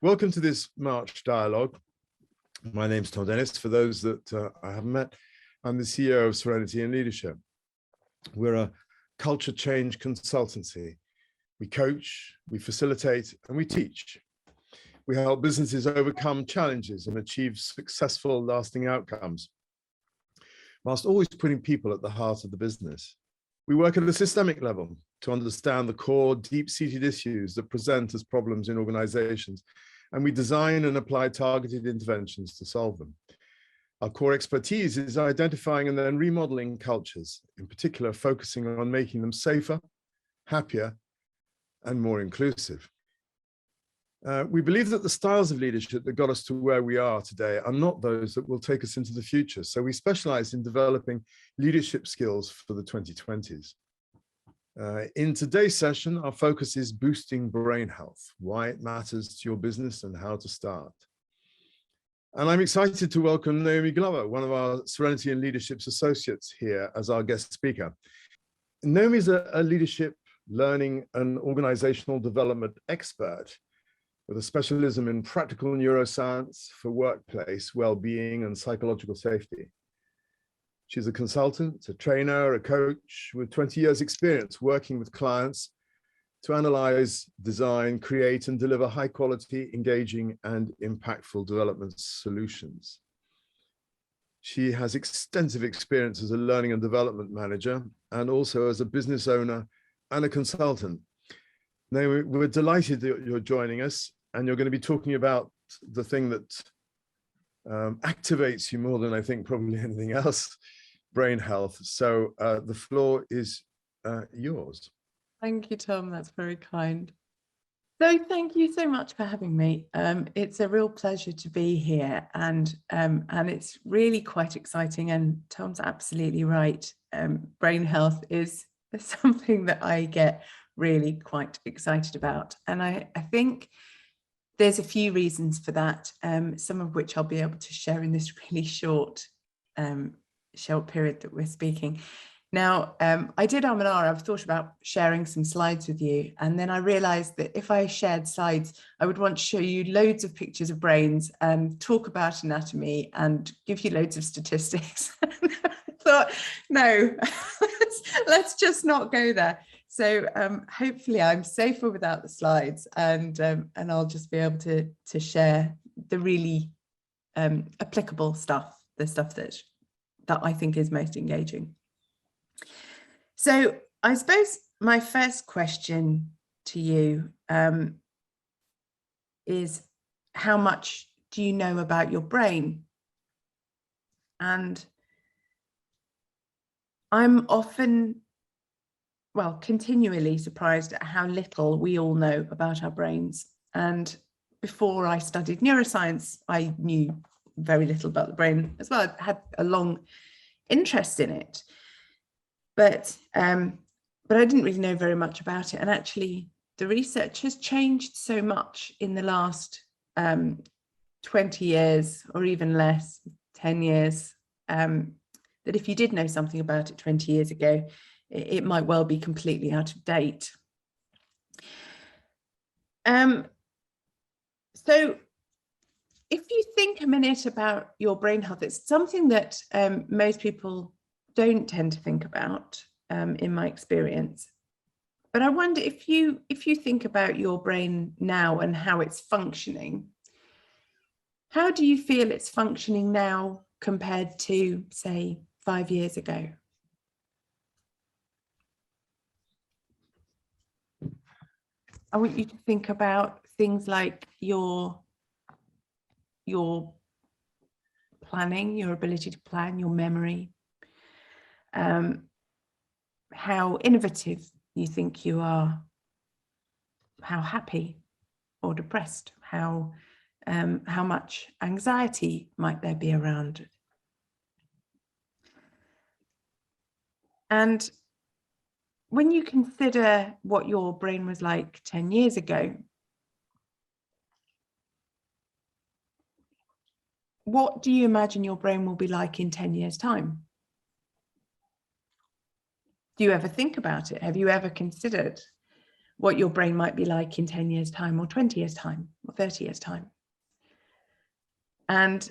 Welcome to this March dialogue. My name's Tom Dennis. For those that I haven't met, I'm the CEO of Serenity and Leadership. We're a culture change consultancy. We coach, we facilitate, and we teach. We help businesses overcome challenges and achieve successful, lasting outcomes, whilst always putting people at the heart of the business. We work at a systemic level to understand the core, deep-seated issues that present as problems in organizations, and we design and apply targeted interventions to solve them. Our core expertise is identifying and then remodeling cultures, in particular focusing on making them safer, happier, and more inclusive. We believe that the styles of leadership that got us to where we are today are not those that will take us into the future. So we specialize in developing leadership skills for the 2020s. In today's session, our focus is boosting brain health, why it matters to your business and how to start. And I'm excited to welcome Naomi Glover, one of our Serenity and Leadership's associates here as our guest speaker. Naomi is a leadership, learning and organizational development expert with a specialism in practical neuroscience for workplace well-being and psychological safety. She's a consultant, a trainer, a coach with 20 years experience working with clients to analyze, design, create, and deliver high-quality, engaging, and impactful development solutions. She has extensive experience as a learning and development manager and also as a business owner and a consultant. Now, we're delighted that you're joining us, and you're going to be talking about the thing that activates you more than I think probably anything else, brain health. So the floor is yours. Thank you, Tom. That's very kind. So thank you so much for having me. It's a real pleasure to be here, and it's really quite exciting. And Tom's absolutely right. Brain health is something that I get really quite excited about, and I think there's a few reasons for that, some of which I'll be able to share in this really short period that we're speaking. Now, I did I've thought about sharing some slides with you, and then I realized that if I shared slides, I would want to show you loads of pictures of brains and talk about anatomy and give you loads of statistics. I thought, no, let's just not go there. So hopefully I'm safer without the slides, and I'll just be able to share the really applicable stuff, the stuff that I think is most engaging. So I suppose my first question to you is, how much do you know about your brain? And I'm often, well, continually surprised at how little we all know about our brains. And before I studied neuroscience, I knew very little about the brain as well. I had a long interest in it, but I didn't really know very much about it. And actually, the research has changed so much in the last 20 years, or even less, 10 years, that if you did know something about it 20 years ago, it might well be completely out of date. So if you think a minute about your brain health, it's something that most people don't tend to think about, in my experience. But I wonder if you think about your brain now and how it's functioning, how do you feel it's functioning now compared to, say, 5 years ago? I want you to think about things like your planning, your ability to plan, your memory, how innovative you think you are, how happy or depressed, how much anxiety might there be around. And when you consider what your brain was like 10 years ago, what do you imagine your brain will be like in 10 years' time? Do you ever think about it? Have you ever considered what your brain might be like in 10 years' time or 20 years' time or 30 years' time. And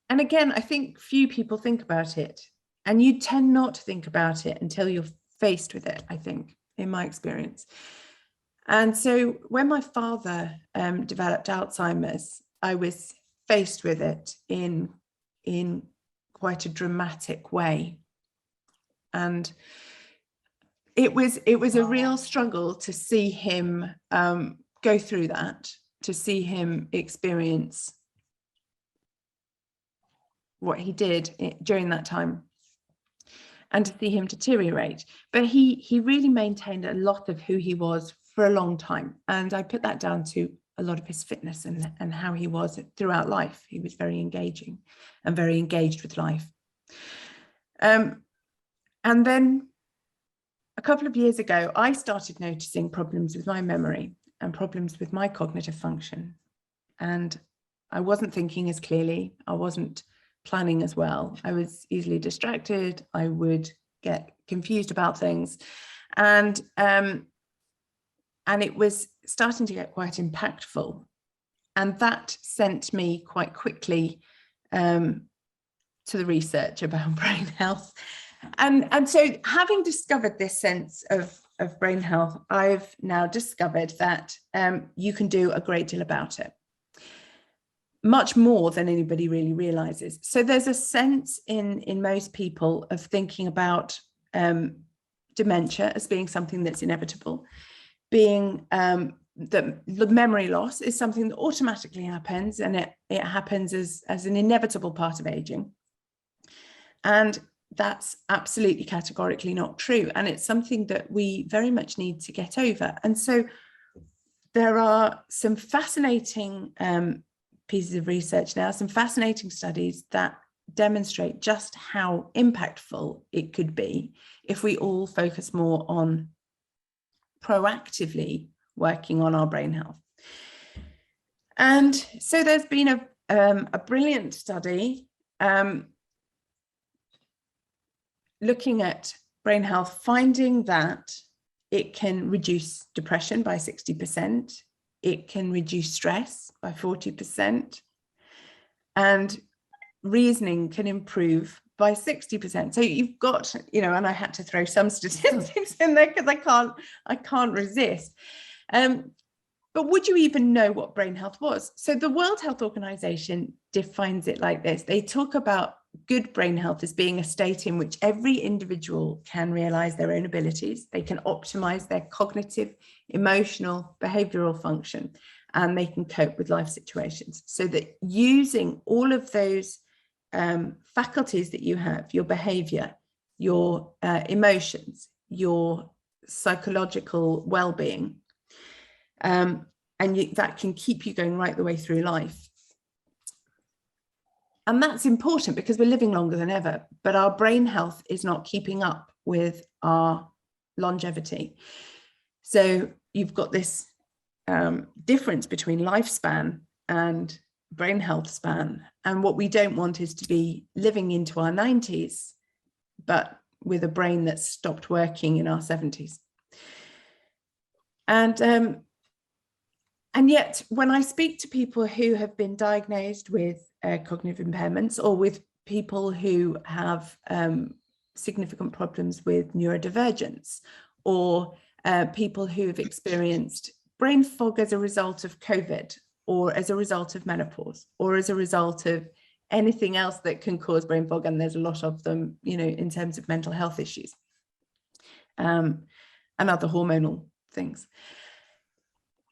again, I think few people think about it, and you tend not to think about it until you're faced with it, I think, in my experience. And so when my father developed Alzheimer's, I was faced with it in quite a dramatic way. And it was a real struggle to see him go through that, to see him experience what he did during that time, and to see him deteriorate. But he really maintained a lot of who he was for a long time. And I put that down to a lot of his fitness and how he was throughout life. He was very engaging and very engaged with life. And then a couple of years ago, I started noticing problems with my memory and problems with my cognitive function. And I wasn't thinking as clearly. I wasn't planning as well. I was easily distracted. I would get confused about things. And it was starting to get quite impactful. And that sent me quite quickly to the research about brain health. And so having discovered this sense of brain health, I've now discovered that you can do a great deal about it. Much more than anybody really realizes. So there's a sense in most people of thinking about dementia as being something that's inevitable, being the memory loss is something that automatically happens, and it happens as an inevitable part of aging. And that's absolutely categorically not true. And it's something that we very much need to get over. And so there are some fascinating pieces of research now, some fascinating studies that demonstrate just how impactful it could be if we all focus more on proactively working on our brain health. And so there's been a brilliant study looking at brain health, finding that it can reduce depression by 60%. It can reduce stress by 40%, and reasoning can improve by 60%. So you've got, and I had to throw some statistics in there because I can't resist. But would you even know what brain health was? So the World Health Organization defines it like this. They talk about good brain health as being a state in which every individual can realize their own abilities, they can optimize their cognitive, emotional, behavioral function, and they can cope with life situations. So that using all of those faculties that you have, your behavior, your emotions, your psychological well-being, and that can keep you going right the way through life. And that's important because we're living longer than ever, but our brain health is not keeping up with our longevity. So you've got this difference between lifespan and brain health span. And what we don't want is to be living into our 90s, but with a brain that's stopped working in our 70s. And yet, when I speak to people who have been diagnosed with cognitive impairments, or with people who have significant problems with neurodivergence, or people who have experienced brain fog as a result of COVID, or as a result of menopause, or as a result of anything else that can cause brain fog, and there's a lot of them, in terms of mental health issues and other hormonal things.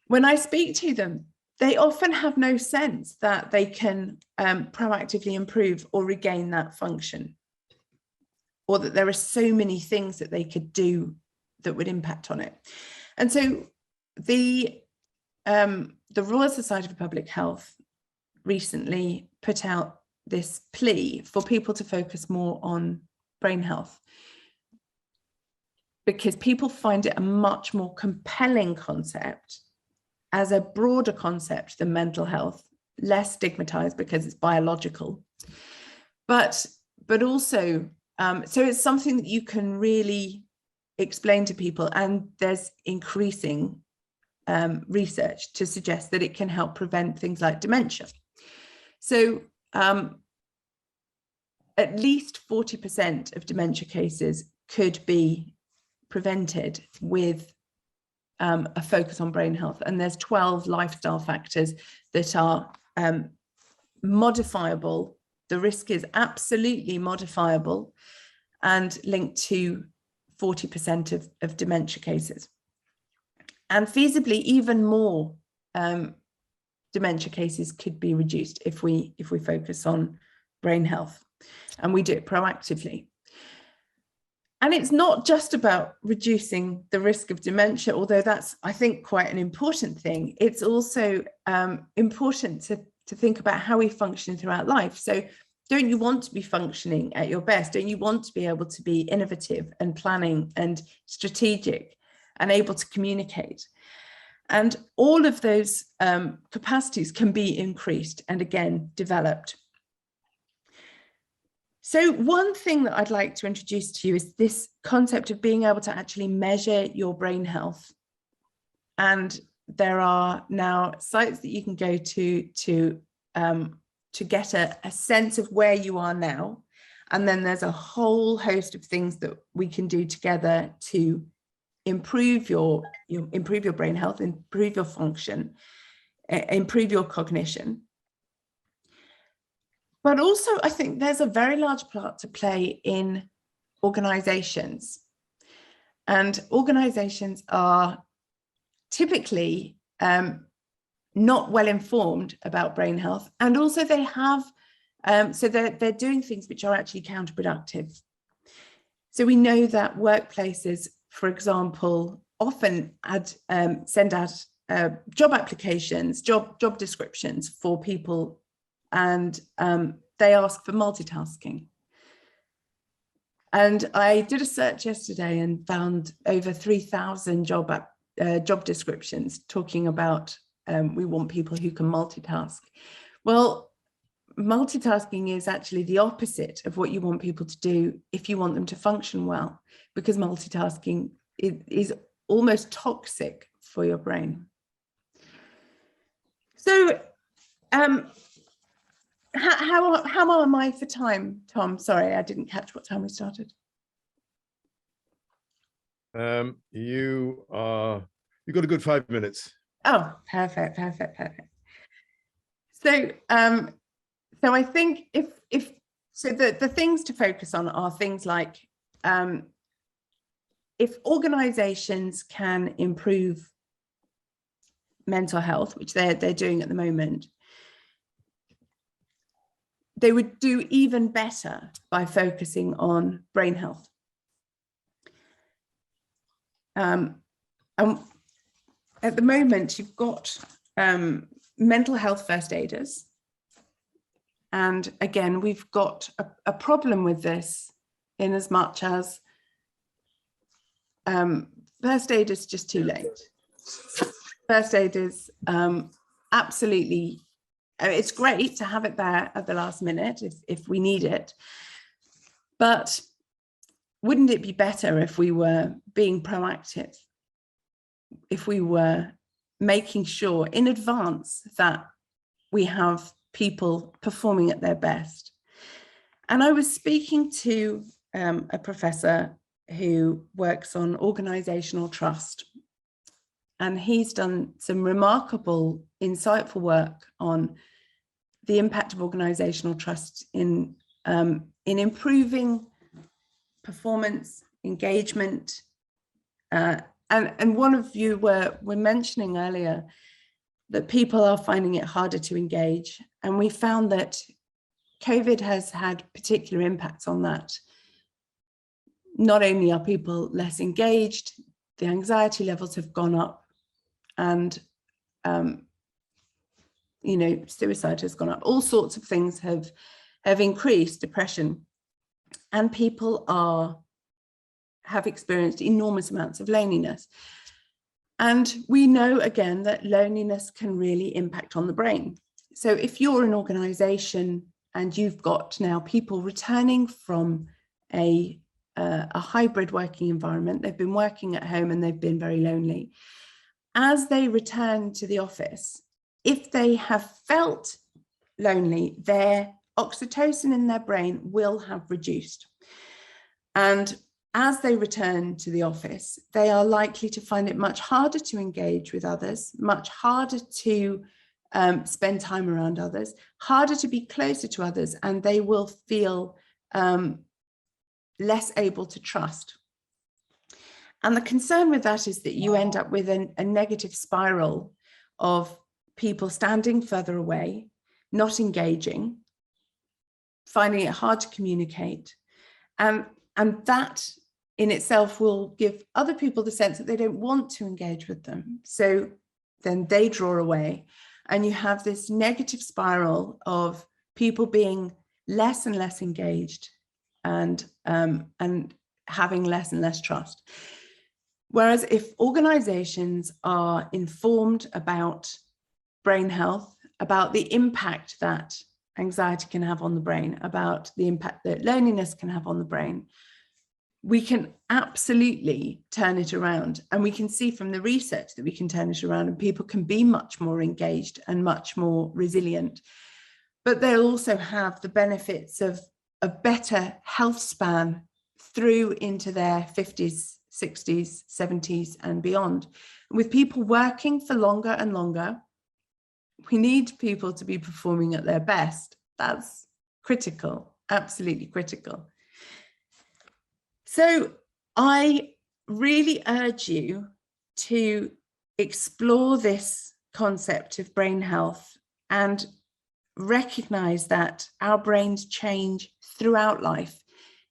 When I speak to them, they often have no sense that they can proactively improve or regain that function, or that there are so many things that they could do that would impact on it. And so the Royal Society for Public Health recently put out this plea for people to focus more on brain health, because people find it a much more compelling concept as a broader concept than mental health, less stigmatized because it's biological, but also, so it's something that you can really explain to people, and there's increasing research to suggest that it can help prevent things like dementia. So at least 40% of dementia cases could be prevented with a focus on brain health. And there's 12 lifestyle factors that are modifiable. The risk is absolutely modifiable and linked to 40% of dementia cases. And feasibly, even more dementia cases could be reduced if we focus on brain health, and we do it proactively. And it's not just about reducing the risk of dementia, although that's, I think, quite an important thing. It's also important to think about how we function throughout life. So don't you want to be functioning at your best? Don't you want to be able to be innovative and planning and strategic and able to communicate? And all of those capacities can be increased and, again, developed. So one thing that I'd like to introduce to you is this concept of being able to actually measure your brain health. And there are now sites that you can go to get a sense of where you are now. And then there's a whole host of things that we can do together to improve your brain health, improve your function, improve your cognition. But also, I think there's a very large part to play in organizations. And organizations are typically not well informed about brain health. And also they have, so they're doing things which are actually counterproductive. So we know that workplaces, for example, often send out job applications, job descriptions for people, and they ask for multitasking. And I did a search yesterday and found over 3,000 job descriptions talking about we want people who can multitask. Well, multitasking is actually the opposite of what you want people to do if you want them to function well, because multitasking is almost toxic for your brain. So how am I for time, Tom? Sorry, I didn't catch what time we started. You've got a good 5 minutes. Oh, perfect. So so I think if the things to focus on are things like if organizations can improve mental health, which they're doing at the moment, they would do even better by focusing on brain health. And at the moment, you've got mental health first aiders. And again, we've got a problem with this in as much as first aid is just too late. First aid is absolutely, it's great to have it there at the last minute if we need it. But wouldn't it be better if we were being proactive? If we were making sure in advance that we have people performing at their best. And I was speaking to a professor who works on organisational trust, and he's done some remarkable, insightful work on the impact of organisational trust in improving performance, engagement, and one of you were mentioning earlier that people are finding it harder to engage. And we found that COVID has had particular impacts on that. Not only are people less engaged, the anxiety levels have gone up, and suicide has gone up. All sorts of things have increased, depression, and people have experienced enormous amounts of loneliness. And we know, again, that loneliness can really impact on the brain. So if you're an organization and you've got now people returning from a a hybrid working environment. They've been working at home and they've been very lonely. As they return to the office, if they have felt lonely, their oxytocin in their brain will have reduced. And as they return to the office, they are likely to find it much harder to engage with others, much harder to spend time around others, harder to be closer to others, and they will feel less able to trust. And the concern with that is that you end up with a negative spiral of people standing further away, not engaging, finding it hard to communicate. And that in itself will give other people the sense that they don't want to engage with them. So then they draw away, and you have this negative spiral of people being less and less engaged and having less and less trust. Whereas if organizations are informed about brain health, about the impact that anxiety can have on the brain, about the impact that loneliness can have on the brain, we can absolutely turn it around. And we can see from the research that we can turn it around, and people can be much more engaged and much more resilient. But they'll also have the benefits of a better health span through into their 50s, 60s, 70s and beyond. With people working for longer and longer, we need people to be performing at their best. That's critical, absolutely critical. So I really urge you to explore this concept of brain health and recognize that our brains change throughout life.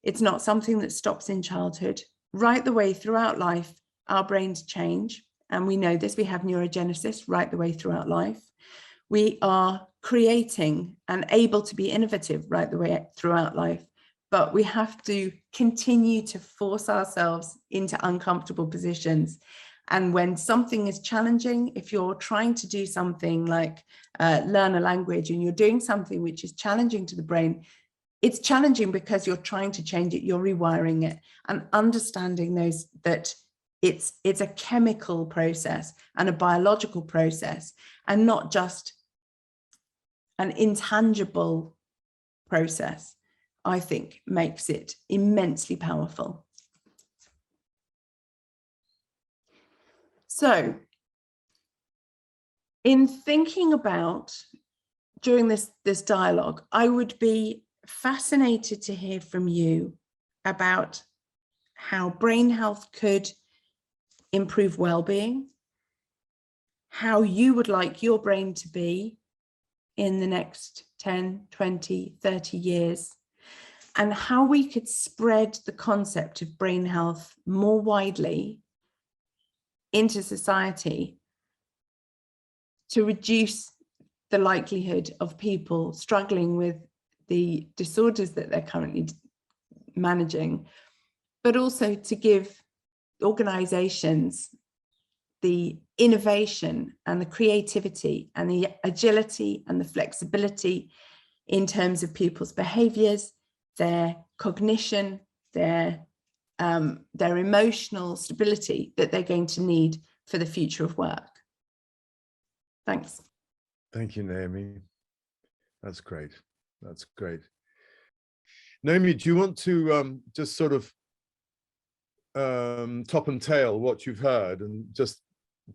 It's not something that stops in childhood. Right the way throughout life, our brains change. And we know this, we have neurogenesis right the way throughout life. We are creating and able to be innovative right the way throughout life. But we have to continue to force ourselves into uncomfortable positions. And when something is challenging, if you're trying to do something like learn a language and you're doing something which is challenging to the brain, it's challenging because you're trying to change it, you're rewiring it, and understanding that it's a chemical process and a biological process, and not just an intangible process, I think makes it immensely powerful. So in thinking about, during this dialogue, I would be fascinated to hear from you about how brain health could improve well-being, how you would like your brain to be in the next 10, 20, 30 years, and how we could spread the concept of brain health more widely into society to reduce the likelihood of people struggling with the disorders that they're currently managing, but also to give organizations the innovation and the creativity and the agility and the flexibility in terms of people's behaviors, their cognition, their emotional stability that they're going to need for the future of work. Thanks. Thank you, Naomi. That's great. That's great. Naomi, do you want to just sort of top and tail what you've heard, and just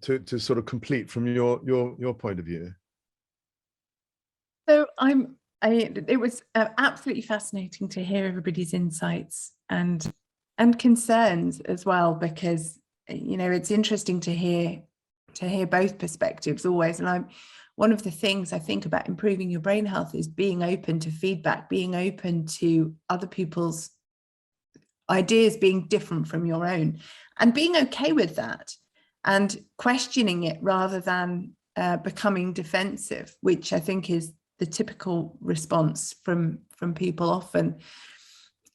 to sort of complete from your point of view? So it was absolutely fascinating to hear everybody's insights and concerns as well, because it's interesting to hear both perspectives always. And one of the things I think about improving your brain health is being open to feedback, being open to other people's ideas being different from your own, and being okay with that and questioning it rather than becoming defensive, which I think is the typical response from people often.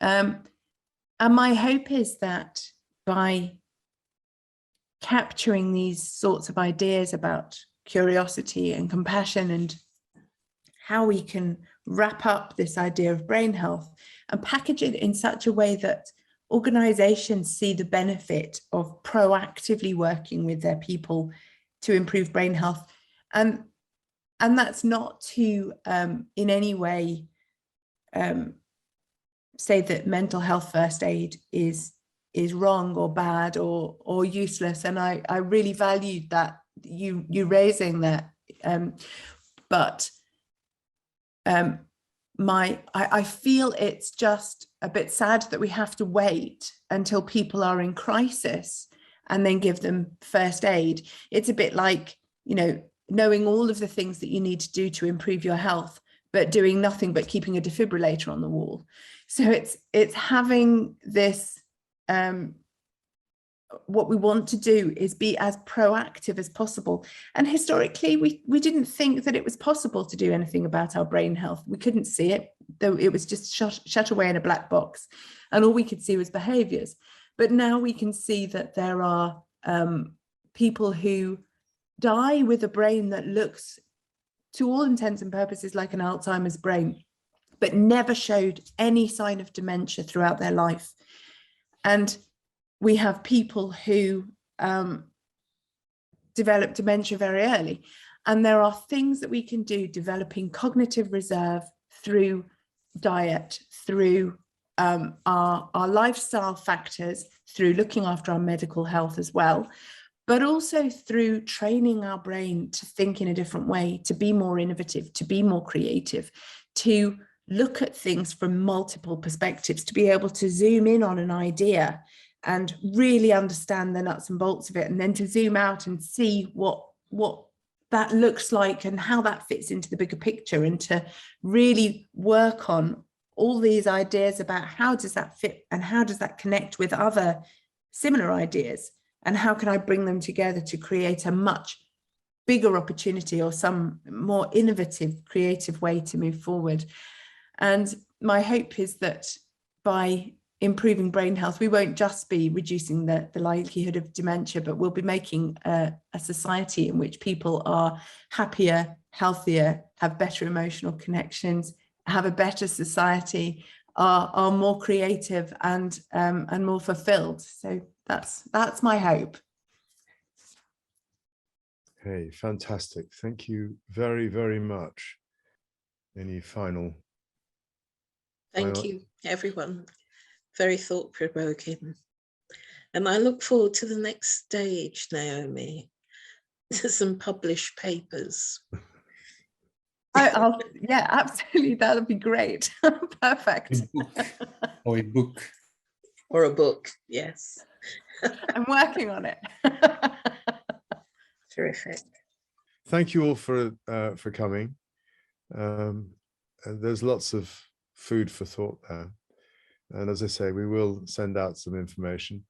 And my hope is that by capturing these sorts of ideas about curiosity and compassion and how we can wrap up this idea of brain health and package it in such a way that organisations see the benefit of proactively working with their people to improve brain health. And that's not to in any way say that mental health first aid is wrong or bad or useless. And I really valued that you raising that. I feel it's just a bit sad that we have to wait until people are in crisis and then give them first aid. It's a bit like, you know, knowing all of the things that you need to do to improve your health, but doing nothing but keeping a defibrillator on the wall. So it's having this, what we want to do is be as proactive as possible. And historically, we didn't think that it was possible to do anything about our brain health. We couldn't see it, though it was just shut away in a black box. And all we could see was behaviours. But now we can see that there are people who die with a brain that looks, to all intents and purposes, like an Alzheimer's brain, but never showed any sign of dementia throughout their life. And we have people who develop dementia very early. And there are things that we can do, developing cognitive reserve through diet, through our lifestyle factors, through looking after our medical health as well, but also through training our brain to think in a different way, to be more innovative, to be more creative, to look at things from multiple perspectives, to be able to zoom in on an idea and really understand the nuts and bolts of it, and then to zoom out and see what that looks like and how that fits into the bigger picture, and to really work on all these ideas about how does that fit and how does that connect with other similar ideas, and how can I bring them together to create a much bigger opportunity or some more innovative, creative way to move forward. And my hope is that by improving brain health, we won't just be reducing the likelihood of dementia, but we'll be making a society in which people are happier, healthier, have better emotional connections, have a better society, are more creative and more fulfilled. So that's my hope. Hey, fantastic. Thank you very, very much. Any final? Thank you, everyone. Very thought-provoking. And I look forward to the next stage, Naomi. Some published papers. Yeah, absolutely. That would be great. Perfect. Or a book. Or a book, yes. I'm working on it. Terrific. Thank you all for coming. There's lots of food for thought there. And as I say, we will send out some information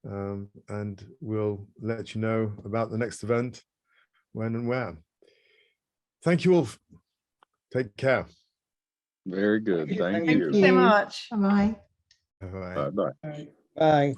and we'll let you know about the next event, when and where. Thank you all. Take care. Very good. Thank you. Thank you so much. Bye-bye. Bye-bye. Bye-bye. Bye.